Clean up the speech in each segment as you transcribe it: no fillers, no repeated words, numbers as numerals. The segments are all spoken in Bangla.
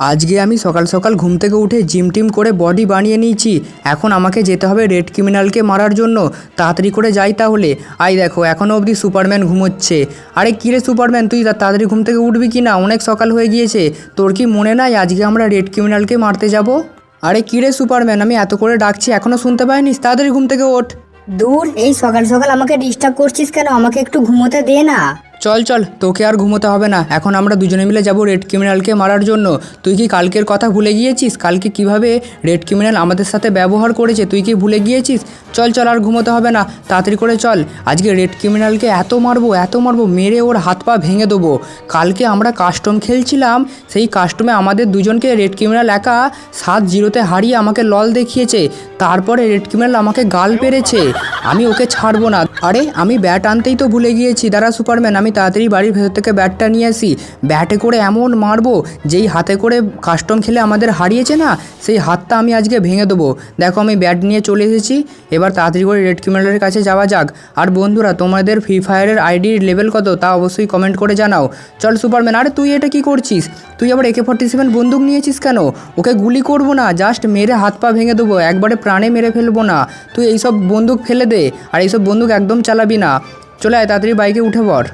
আজকে আমি সকাল সকাল ঘুম থেকে উঠে জিম টিম করে বডি বানিয়ে নিয়েছি। এখন আমাকে যেতে হবে রেড ক্রিমিনালকে মারার জন্য। তাড়াতাড়ি করে যাই তাহলে। আই দেখো এখনও অবধি সুপারম্যান ঘুমোচ্ছে। আরে কী রে সুপারম্যান, তুই তাড়াতাড়ি ঘুম থেকে উঠবি কি না? অনেক সকাল হয়ে গিয়েছে। তোর কি মনে নাই আজকে আমরা রেড ক্রিমিনালকে মারতে যাব? আরে কী রে সুপারম্যান, আমি এত করে ডাকছি এখনও শুনতে পাইনিস? তাড়াতাড়ি ঘুম থেকে ওঠ। দূর, এই সকাল সকাল আমাকে ডিস্টার্ব করছিস কেন? আমাকে একটু ঘুমোতে দে না। চল চল, তোকে আর ঘুমোতে হবে না। এখন আমরা দুজনে মিলে যাব রেড ক্রিমিনালকে মারার জন্য। তুই কি কালকের কথা ভুলে গিয়েছিস? কালকে কিভাবে রেড ক্রিমিনাল আমাদের সাথে ব্যবহার করেছে তুই কি ভুলে গিয়েছিস? চল চল, আর ঘুমোতে হবে না, তাড়াতাড়ি করে চল। আজকে রেড ক্রিমিনালকে এত মারবো মেরে ওর হাত পা ভেঙে দেবো। কালকে আমরা কাস্টম খেলছিলাম, সেই কাস্টমে আমাদের দুজনকে রেড ক্রিমিনাল একা 7-0 হারিয়ে আমাকে লল দেখিয়েছে। তারপরে রেড ক্রিমিনাল আমাকে গাল পেরেছে। আমি ওকে ছাড়বো না। আরে আমি ব্যাট আনতেই তো ভুলে গিয়েছি। দাঁড়া সুপারম্যান, আমি তাড়াতাড়ি বাড়ির ভেতর থেকে ব্যাটটা নিয়ে আসি। ব্যাটে করে এমন মারবো, যেই হাতে করে কাস্টম খেলে আমাদের হারিয়েছে না, সেই হাতটা আমি আজকে ভেঙে দেবো। দেখো আমি ব্যাট নিয়ে চলে এসেছি। এবার তাড়াতাড়ি করে রেড ক্রিমিনালের কাছে যাওয়া যাক। আর বন্ধুরা, তোমাদের ফ্রি ফায়ারের আইডির লেভেল কত তা অবশ্যই কমেন্ট করে জানাও। চল সুপারম্যান। আরে তুই এটা কি করছিস? তুই আবার AK-47 বন্দুক নিয়েছিস কেন? ওকে গুলি করবো না, জাস্ট মেরে হাত পা ভেঙে দেবো, একবারে প্রাণে মেরে ফেলবো না। তুই এইসব বন্দুক ফেলে দে, আর এইসব বন্দুক একদম চালাবি না। চলে আয়, তাড়াতাড়ি বাইকে উঠে পড়।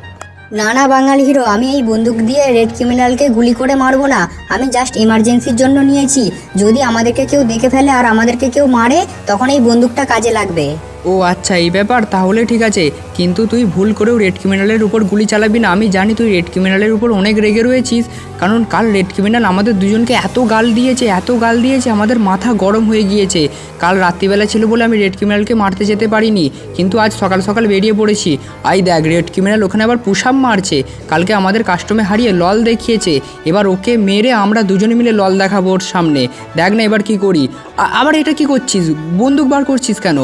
না না বাঙালি হিরো, আমি এই বন্দুক দিয়ে রেড ক্রিমিনালকে গুলি করে মারবো না। আমি জাস্ট ইমার্জেন্সির জন্য নিয়েছি। যদি আমাদেরকে কেউ দেখে ফেলে আর আমাদেরকে কেউ মারে, তখন এই বন্দুকটা কাজে লাগবে। ও আচ্ছা, এই ব্যাপার। তাহলে ঠিক আছে, কিন্তু তুই ভুল করেও রেড ক্রিমিনালের উপর গুলি চালাবি না। আমি জানি তুই রেড ক্রিমিনালের উপর অনেক রেগে রয়েছিস, কারণ কাল রেড ক্রিমিনাল আমাদের দুজনকে এত গাল দিয়েছে আমাদের মাথা গরম হয়ে গিয়েছে। কাল রাত্রিবেলা ছিল বলে আমি রেড ক্রিমিনালকে মারতে যেতে পারিনি, কিন্তু আজ সকাল সকাল বেরিয়ে পড়েছি। আই দেখ, রেড ক্রিমিনাল ওখানে আবার পুশ আপ মারছে। কালকে আমাদের কাস্টমে হারিয়ে লল দেখিয়েছে। এবার ওকে মেরে আমরা দুজনে মিলে লল দেখাবো ওর সামনে। দেখ না এবার কি করি। আবার এটা কি করছিস? বন্দুক বার করছিস কেন?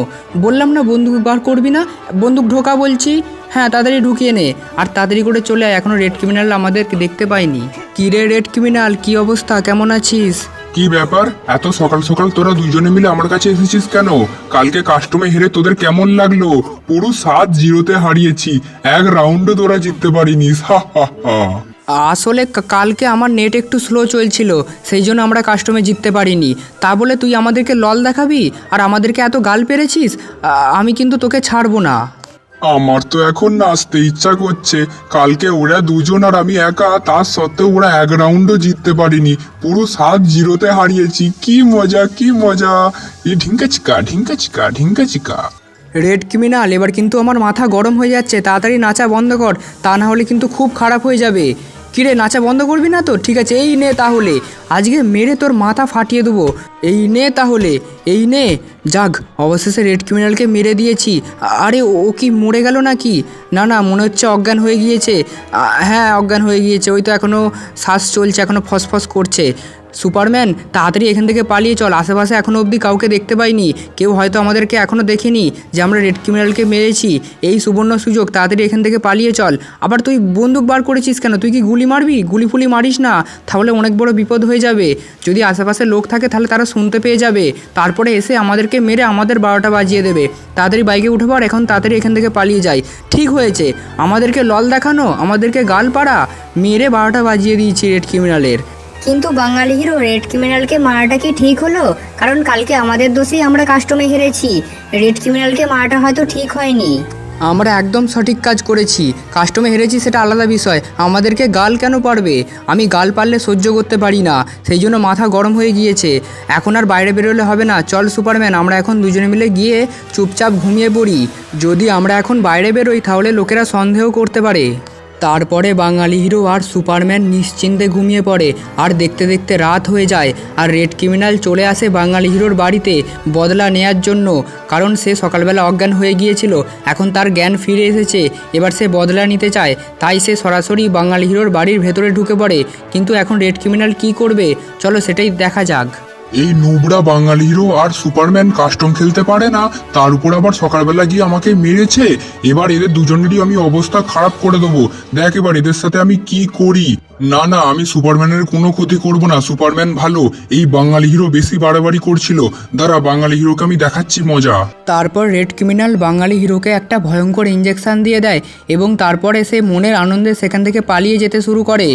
বললাম না বন্দুক বার করবি না, বন্দুক ঢোকা বলছি। হ্যাঁ তাড়াতাড়ি ঢুকিয়ে নে, আর তাড়াতাড়ি করে চলে আয়। এখনও রেড ক্রিমিনাল আমাদের দেখতে পাইনি। কি রে রেড ক্রিমিনাল, কি অবস্থা, কেমন আছিস? কি ব্যাপার, এত সকাল সকাল তোরা দুজনে মিলে আমার কাছে এসেছিস কেন? কালকে কাস্টমে হেরে তোদের কেমন লাগলো? পুরো 7-0 হারিয়েছি, এক রাউন্ডও তোরা জিততে পারিনিস। হা হা হা। আসলে কালকে আমার নেট একটু স্লো চলছিল, সেই জন্য আমরা কাস্টমে জিততে পারিনি। তা বলে তুই আমাদেরকে লল দেখাবি আর আমাদেরকে এত গাল পেরেছিস? আমি কিন্তু তোকে ছাড়বো না। আমার তো এখন নাচতে ইচ্ছা করছে। কালকে ওরা দুজন আর আমি একা, তার সত্ত্বেও ওরা এক রাউন্ডও জিততে পারিনি, পুরো 7-0 হারিয়েছি। কি মজা কি মজা! এই ঢিঙ্কাচিকা ঢিঙ্কাচিকা ঢিঙ্কাচিকা। রেড ক্রিমিনাল, এবার কিন্তু আমার মাথা গরম হয়ে যাচ্ছে। তাড়াতাড়ি নাচা বন্ধ কর, তা না হলে কিন্তু খুব খারাপ হয়ে যাবে। কিরে, নাচা বন্ধ করবি না তো? ঠিক আছে, এই নে তাহলে, আজকে মেরে তোর মাথা ফাটিয়ে দেবো। এই নে তাহলে, এই নে। যাক, অবশেষে রেড ক্রিমিনালকে মেরে দিয়েছি। আরে ও কি মরে গেল নাকি? না না, মনে হচ্ছে অজ্ঞান হয়ে গিয়েছে। হ্যাঁ অজ্ঞান হয়ে গিয়েছে, ওই তো এখনও শ্বাস চলছে, এখনও ফসফস করছে। সুপারম্যান, তাড়াতাড়ি এখান থেকে পালিয়ে চল। আশেপাশে এখনও অবধি কাউকে দেখতে পাইনি। কেউ হয়তো আমাদেরকে এখনও দেখেনি যে আমরা রেড ক্রিমিনালকে মেরেছি। এই সুবর্ণ সুযোগ, তাড়াতাড়ি এখান থেকে পালিয়ে চল। আবার তুই বন্দুক বার করেছিস কেন? তুই কি গুলি মারবি? গুলি ফুলি মারিস না, তাহলে অনেক বড় বিপদ হয়ে যাবে। যদি আশেপাশে লোক থাকে তাহলে তারা শুনতে পেয়ে যাবে, তারপরে এসে আমাদেরকে মেরে আমাদের 12টা বাজিয়ে দেবে। তাড়াতাড়ি বাইকে উঠে পড়, এখন তাড়াতাড়ি এখান থেকে পালিয়ে যাই। ঠিক হয়েছে, আমাদেরকে লল দেখানো, আমাদেরকে গাল পাড়া, মেরে 12টা বাজিয়ে দিয়েছি রেড ক্রিমিনালের। কিন্তু বাঙালি হিরো, রেড ক্রিমিনালকে মারাটা কি ঠিক হলো? কারণ কালকে আমাদের দোষেই আমরা কাস্টমে হেরেছি। রেড ক্রিমিনালকে মারাটা হয়তো ঠিক হয়নি। আমরা একদম সঠিক কাজ করেছি। কাস্টমে হেরেছি সেটা আলাদা বিষয়, আমাদেরকে গাল কেন পারবে? আমি গাল পারলে সহ্য করতে পারি না, সেই জন্য মাথা গরম হয়ে গিয়েছে। এখন আর বাইরে বেরোলে হবে না। চল সুপারম্যান, আমরা এখন দুজনে মিলে গিয়ে চুপচাপ ঘুমিয়ে পড়ি। যদি আমরা এখন বাইরে বেরোই তাহলে লোকেরা সন্দেহ করতে পারে। তারপরে বাঙালি হিরো আর সুপারম্যান নিশ্চিন্তে ঘুমিয়ে পড়ে। আর দেখতে দেখতে রাত হয়ে যায়, আর রেড ক্রিমিনাল চলে আসে বাঙালি হিরোর বাড়িতে বদলা নেয়ার জন্য। কারণ সে সকালবেলা অজ্ঞান হয়ে গিয়েছিল, এখন তার জ্ঞান ফিরে এসেছে, এবার সে বদলা নিতে চায়। তাই সে সরাসরি বাঙালি হিরোর বাড়ির ভেতরে ঢুকে পড়ে। কিন্তু এখন রেড ক্রিমিনাল কী করবে, চলো সেটাই দেখা যাক। এই নুবড়া বাঙালি হিরো আর সুপারম্যান কাস্টম খেলতে পারে না, তার উপর আবার সকালবেলা গিয়ে আমাকে মেরেছে। এবার এদের দুজনেরই আমি অবস্থা খারাপ করে দেবো। দেখ এবার এদের সাথে আমি কি করি। না না, আমি সুপারম্যানের কোনো ক্ষতি করব না, সুপারম্যান ভালো। এই বাঙালি হিরো বেশি বাড়াবাড়ি করছিল, দাঁড়া বাঙালি হিরোকে আমি দেখাচ্ছি মজা। তারপর রেড ক্রিমিনাল বাঙালি হিরোকে একটা ভয়ঙ্কর ইঞ্জেকশন দিয়ে দেয়, এবং তারপরে সে মনের আনন্দে সেখান থেকে পালিয়ে যেতে শুরু করে।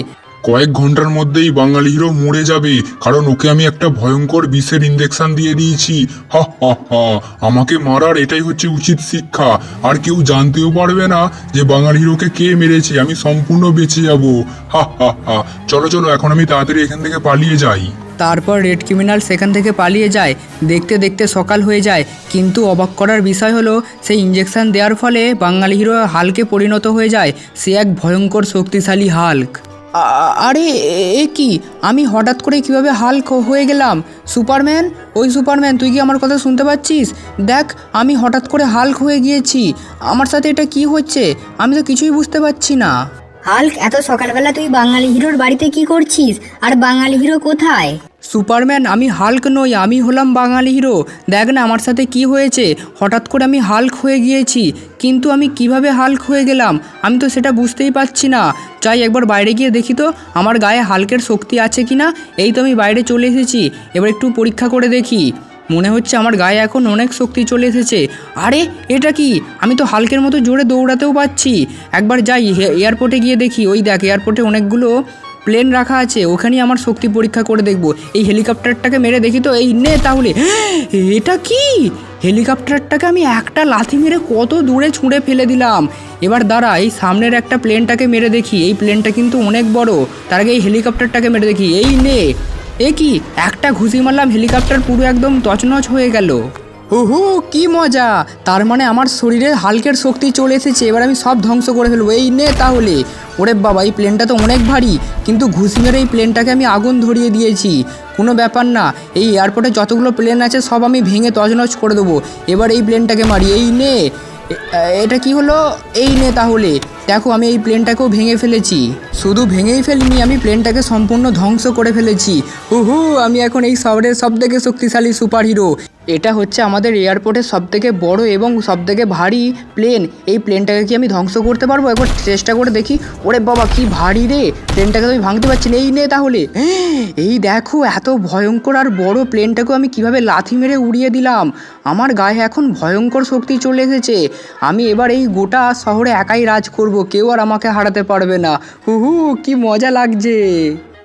কয়েক ঘন্টার মধ্যেই বাঙালি হিরো মরে যাবে, কারণ ওকে আমি একটা ভয়ঙ্কর বিষের ইঞ্জেকশন দিয়ে দিয়েছি। হা হা হা, আমাকে মারার এটাই হচ্ছে উচিত শিক্ষা। আর কেউ জানতেও পারবে না যে বাঙালি হিরোকে কে মেরেছে, আমি সম্পূর্ণ বেঁচে যাব। হা হা হা, চলো চলো এখন আমি তাড়াতাড়ি এখান থেকে পালিয়ে যাই। তারপর রেড ক্রিমিনাল সেখান থেকে পালিয়ে যায়। দেখতে দেখতে সকাল হয়ে যায়, কিন্তু অবাক করার বিষয় হলো সেই ইঞ্জেকশন দেওয়ার ফলে বাঙালি হিরো হাল্কে পরিণত হয়ে যায়। সে এক ভয়ঙ্কর শক্তিশালী হাল্ক। আরে এ কি, আমি হঠাৎ করে কিভাবে হাল্ক হয়ে গেলাম? সুপারম্যান, ওই সুপারম্যান, তুই কি আমার কথা শুনতে পাচ্ছিস? দেখ, আমি হঠাৎ করে হাল্ক হয়ে গিয়েছি। আমার সাথে এটা কি হচ্ছে? আমি তো কিছুই বুঝতে পারছি না। হাল্ক, এত সকালবেলা তুই বাঙালি হিরোর বাড়িতে কি করছিস? আর বাঙালি হিরো কোথায়? সুপারম্যান, আমি হাল্ক নই, আমি হলাম বাঙালি হিরো। দেখ না আমার সাথে কি হয়েছে, হঠাৎ করে আমি হাল্ক হয়ে গিয়েছি। কিন্তু আমি কিভাবে হাল্ক হয়ে গেলাম আমি তো সেটা বুঝতেই পারছি না। চাই একবার বাইরে গিয়ে দেখি তো আমার গায়ে হাল্কের শক্তি আছে কি না। এই তো আমি বাইরে চলে এসেছি, এবার একটু পরীক্ষা করে দেখি। মনে হচ্ছে আমার গায়ে এখন অনেক শক্তি চলে এসেছে। আরে এটা কি, আমি তো হাল্কের মতো জোরে দৌড়াতেও পাচ্ছি। একবার যাই এয়ারপোর্টে গিয়ে দেখি। ওই দেখ, এয়ারপোর্টে অনেকগুলো প্লেন রাখা আছে, ওখানেই আমার শক্তি পরীক্ষা করে দেখব। এই হেলিকপ্টারটাকে মেরে দেখি তো। এই নে তাহলে। এটা কি, হেলিকপ্টারটাকে আমি একটা লাথি মেরে কত দূরে ছুঁড়ে ফেলে দিলাম। এবার দাঁড়া, এই সামনের একটা প্লেনটাকে মেরে দেখি। এই প্লেনটা কিন্তু অনেক বড়। তার আগে এই হেলিকপ্টারটাকে মেরে দেখি। এই নে। এ কি, একটা ঘুষি মারলাম, হেলিকপ্টার পুরো একদম তছনছ হয়ে গেল। ওহো, কি মজা! তার মানে আমার শরীরে হাল্কের শক্তি চলে এসেছে। এবার আমি সব ধ্বংস করে ফেলবো। এই নে তাহলে। ওরে বাবা, এই প্লেনটা তো অনেক ভারী, কিন্তু ঘুষি মেরে এই প্লেনটাকে আমি আগুন ধরিয়ে দিয়েছি। কোনো ব্যাপার না, এই এয়ারপোর্টে যতগুলো প্লেন আছে সব আমি ভেঙে তছনছ করে দেবো। এবার এই প্লেনটাকে মারি। এই নে। এটা কি হলো? এই নে তাহলে। দেখো, আমি এই প্লেনটাকেও ভেঙে ফেলেছি। শুধু ভেঙেই ফেলিনি, আমি প্লেনটাকে সম্পূর্ণ ধ্বংস করে ফেলেছি। হুহু, আমি এখন এই শহরের সবথেকে শক্তিশালী সুপার হিরো। এটা হচ্ছে আমাদের এয়ারপোর্টের সবথেকে বড় এবং সবথেকে ভারী প্লেন। এই প্লেনটাকে কি আমি ধ্বংস করতে পারবো? একবার চেষ্টা করে দেখি। ওরে বাবা, কি ভারী রে! প্লেনটাকে তো আমি ভাঙতে পারছি না। এই নে তাহলে। এই দেখো, এত ভয়ঙ্কর আর বড় প্লেনটাকেও আমি কিভাবে লাথি মেরে উড়িয়ে দিলাম। আমার গায়ে এখন ভয়ঙ্কর শক্তি চলে এসেছে। আমি এবার এই গোটা শহরে একাই রাজ করব, কেউ আর আমাকে হারাতে পারবে না। হুহু, কি মজা লাগছে!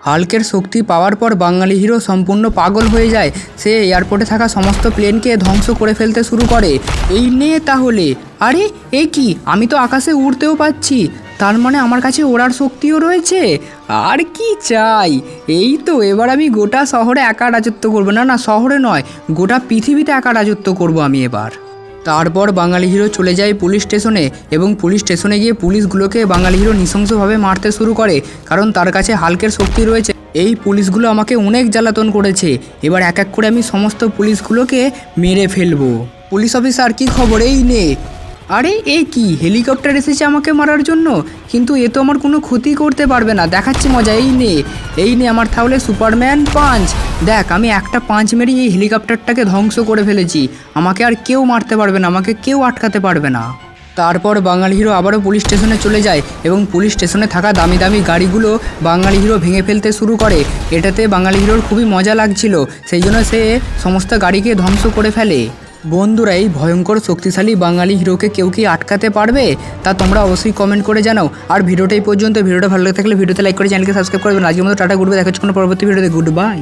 হাল্কের শক্তি পাওয়ার পর বাঙালি হিরো সম্পূর্ণ পাগল হয়ে যায়। সে এয়ারপোর্টে থাকা সমস্ত প্লেনকে ধ্বংস করে ফেলতে শুরু করে। এই নে তাহলে। আরে এ কি, আমি তো আকাশে উড়তেও পাচ্ছি। তার মানে আমার কাছে ওড়ার শক্তিও রয়েছে। আর কি চাই? এই তো, এবার আমি গোটা শহরে একা রাজত্ব করবো। না না, শহরে নয়, গোটা পৃথিবীতে একা রাজত্ব করব আমি এবার। তারপর বাঙালি হিরো চলে যায় পুলিশ স্টেশনে, এবং পুলিশ স্টেশনে গিয়ে পুলিশগুলোকে বাঙালি হিরো নৃশংসভাবে মারতে শুরু করে, কারণ তার কাছে হাল্কের শক্তি রয়েছে। এই পুলিশগুলো আমাকে অনেক জ্বালাতন করেছে। এবার এক এক করে আমি সমস্ত পুলিশগুলোকে মেরে ফেলবো। পুলিশ অফিসার, কি খবর? এই নে। আরে এ কি, হেলিকপ্টার এসেছে আমাকে মারার জন্য, কিন্তু এ তো আমার কোনো ক্ষতি করতে পারবে না। দেখাচ্ছি মজা। এই নে, এই নে আমার তাহলে সুপারম্যান পাঞ্চ। দেখ, আমি একটা পাঞ্চ মেরে এই হেলিকপ্টারটাকে ধ্বংস করে ফেলেছি। আমাকে আর কেউ মারতে পারবে না, আমাকে কেউ আটকাতে পারবে না। তারপর বাঙালি হিরো আবারও পুলিশ স্টেশনে চলে যায়, এবং পুলিশ স্টেশনে থাকা দামি দামি গাড়িগুলো বাঙালি হিরো ভেঙে ফেলতে শুরু করে। এটাতে বাঙালি হিরোর খুবই মজা লাগছিল, সেই জন্য সে সমস্ত গাড়িকে ধ্বংস করে ফেলে। বন্ধুরা, এই ভয়ঙ্কর শক্তিশালী বাঙালি হিরোকে কেউ কি আটকাতে পারবে? তা তোমরা অবশ্যই কমেন্ট করে জানাও। আর ভিডিওটা এই পর্যন্ত। ভিডিওটা ভালো লাগে থাকলে ভিডিওতে লাইক করে চ্যানেলকে সাবস্ক্রাইব করে দেবেন। আজকের মতো টাটা, গুড বাই। দেখা হচ্ছে কোনো পরবর্তী ভিডিওতে। Good bye.